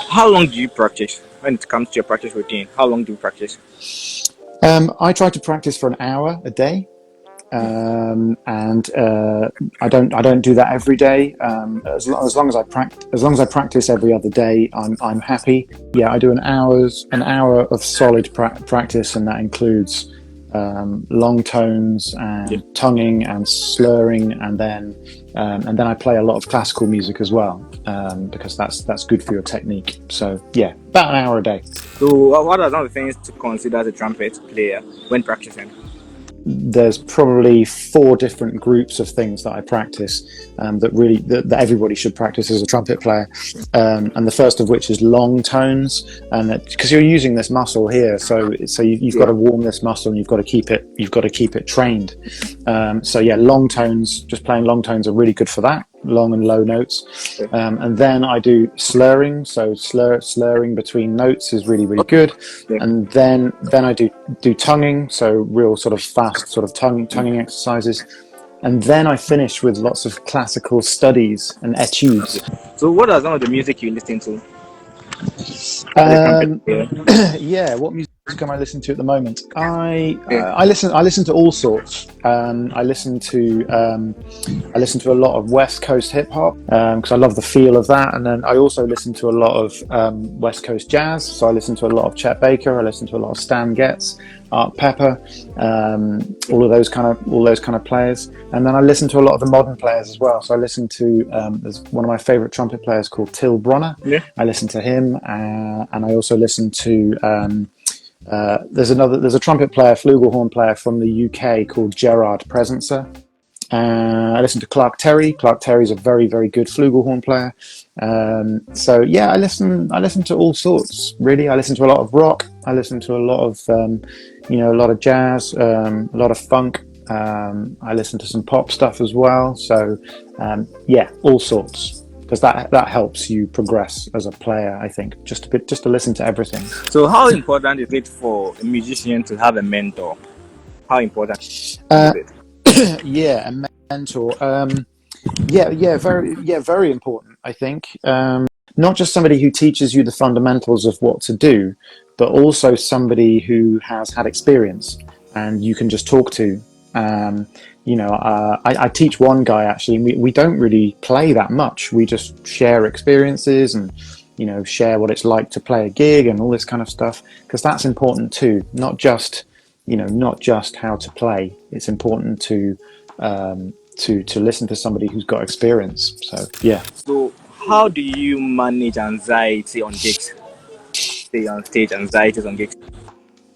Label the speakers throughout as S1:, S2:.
S1: How long do you practice when it comes to your practice routine? How long do you practice?
S2: I try to practice for an hour a day. And I don't do that every day. As long as I practice every other day, I'm happy. Yeah, I do an hour of solid practice, and that includes long tones
S1: Yeah.
S2: and tonguing and slurring, and then I play a lot of classical music as well, because that's good for your technique. So yeah, about an hour a day.
S1: So, what are some of the things to consider as a trumpet player when practicing?
S2: There's probably four different groups of things that I practice, that everybody should practice as a trumpet player. And the first of which is long tones, and because you're using this muscle here, so you've got
S1: Yeah.
S2: to warm this muscle, and you've got to keep it trained. So yeah, long tones, just playing long tones are really good for that. Long and low notes,
S1: Okay.
S2: and then I do slurring. So slurring between notes is really really good,
S1: Yeah.
S2: and then I do tonguing. So real sort of fast sort of tonguing exercises, and then I finish with lots of classical studies and
S1: Okay.
S2: etudes.
S1: So, what are some of the music you listen to as a trumpet
S2: Um,
S1: player?
S2: yeah, what music am I listening to at the moment? I
S1: Yeah.
S2: uh, I listen I listen to all sorts. I listen to a lot of West Coast hip hop, because I love the feel of that, and then I also listen to a lot of West Coast jazz. So I listen to a lot of Chet Baker. I listen to a lot of Stan Getz, Art Pepper, all those kind of players, and then I listen to a lot of the modern players as well. So I listen to there's one of my favorite trumpet players called Till Bronner.
S1: Yeah.
S2: I listen to him, and I also listen to there's a trumpet player, flugelhorn player from the UK called Gerard Presencer. I listen to Clark Terry. Clark Terry's a very, very good flugelhorn player. So yeah, I listen to all sorts. Really, I listen to a lot of rock. I listen to a lot of a lot of jazz, a lot of funk. I listen to some pop stuff as well. So yeah, all sorts, because that helps you progress as a player. I think just to listen to everything.
S1: So, how important is it for a musician to have a mentor? How important is
S2: Uh,
S1: it?
S2: yeah, a mentor. Very important. I think, not just somebody who teaches you the fundamentals of what to do, but also somebody who has had experience and you can just talk to. Um, I teach one guy actually. We don't really play that much. We just share experiences and share what it's like to play a gig and all this kind of stuff, because that's important too. Not just how to play. It's important to listen to somebody who's got experience. So yeah.
S1: So, how do you manage anxiety on gigs? Say on stage, anxieties on gigs.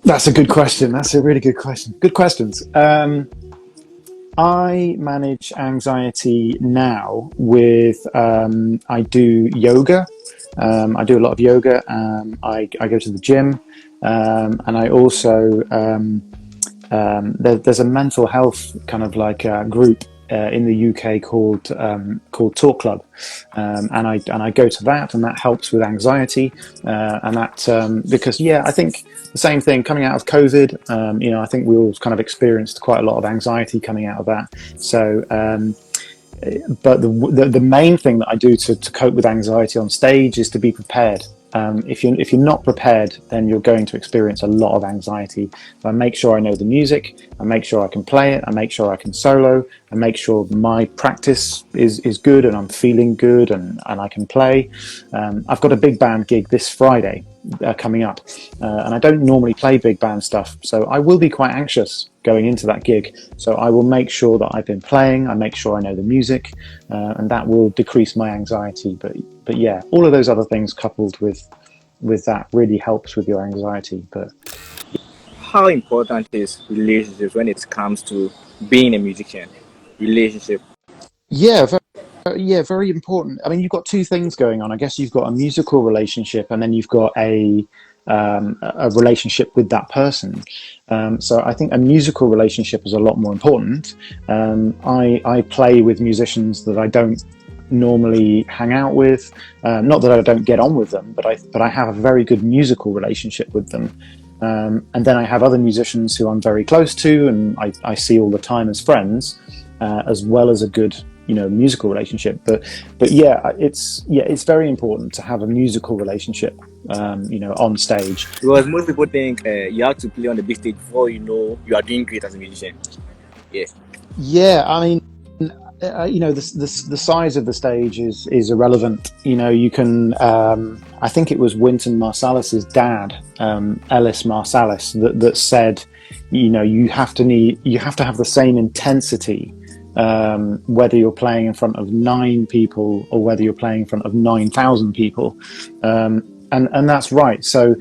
S2: That's a good question. That's a really good question. Good questions. I manage anxiety now with I do yoga. I do a lot of yoga. I go to the gym, and I also there's a mental health kind of like group in the UK called Talk Club, and I go to that, and that helps with anxiety, and that because yeah, I think the same thing coming out of COVID. I think we all kind of experienced quite a lot of anxiety coming out of that. So. But the main thing that I do to cope with anxiety on stage is to be prepared. If you're not prepared, then you're going to experience a lot of anxiety. I make sure I know the music, I make sure I can play it, I make sure I can solo, I make sure my practice is good and I'm feeling good and I can play. I've got a big band gig this Friday coming up, and I don't normally play big band stuff, so I will be quite anxious going into that gig. So I will make sure that I've been playing, I make sure I know the music, and that will decrease my anxiety. But yeah, all of those other things coupled with that really helps with your anxiety. But
S1: How important is relationships when it comes to being a musician? Relationship.
S2: yeah, yeah, very important. I mean, you've got two things going on. I guess you've got a musical relationship, and then you've got a relationship with that person. So I think a musical relationship is a lot more important. I play with musicians that I don't normally hang out with. Not that I don't get on with them, but I have a very good musical relationship with them. And then I have other musicians who I'm very close to, and I see all the time as friends, as well as a good musical relationship. But yeah, it's very important to have a musical relationship, on stage.
S1: Because most people think you have to play on the big stage before you know you are doing great as a musician. Yeah.
S2: Yeah, I mean, the size of the stage is irrelevant. You can. I think it was Wynton Marsalis's dad, Ellis Marsalis, that said, you have to have the same intensity, whether you're playing in front of 9 people or whether you're playing in front of 9,000 people. And that's right. So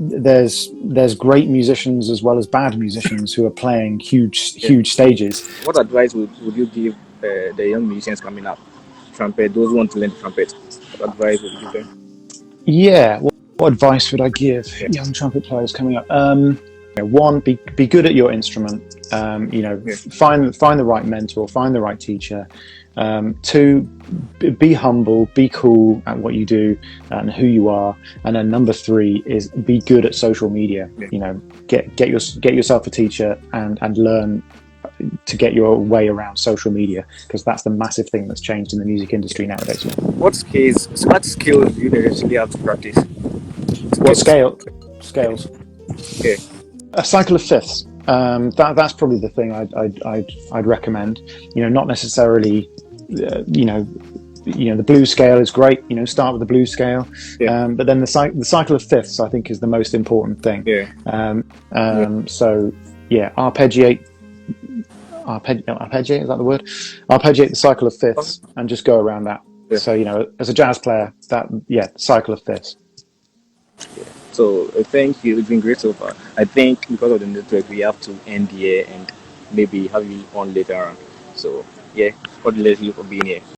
S2: there's great musicians as well as bad musicians who are playing
S1: Yeah.
S2: huge stages.
S1: What advice would you give the young musicians coming up? Trumpet, those who want to learn the trumpet. What advice would you give them?
S2: Yeah, what advice would I give
S1: Yeah.
S2: young trumpet players coming up? One, be good at your instrument.
S1: Yeah.
S2: Find the right mentor, find the right teacher. Two, be humble, be cool at what you do and who you are. And then number 3 is be good at social media.
S1: Yeah.
S2: Get yourself a teacher and learn to get your way around social media, because that's the massive thing that's changed in the music industry nowadays.
S1: What skills do you actually have to practice to
S2: What
S1: get this?
S2: scales?
S1: Yeah.
S2: A cycle of fifths. That's probably the thing I'd recommend. Not necessarily. The blues scale is great. Start with the blues scale,
S1: Yeah.
S2: but then the cycle of fifths, I think, is the most important thing.
S1: Yeah. Yeah.
S2: So yeah, arpeggiate. Arpeggiate, is that the word? Arpeggiate the cycle of fifths and just go around that.
S1: Yeah.
S2: So as a jazz player, cycle of fifths.
S1: So thank you. It's been great so far. I think because of the network, we have to end here and maybe have you on later on. So yeah, God bless you for being here.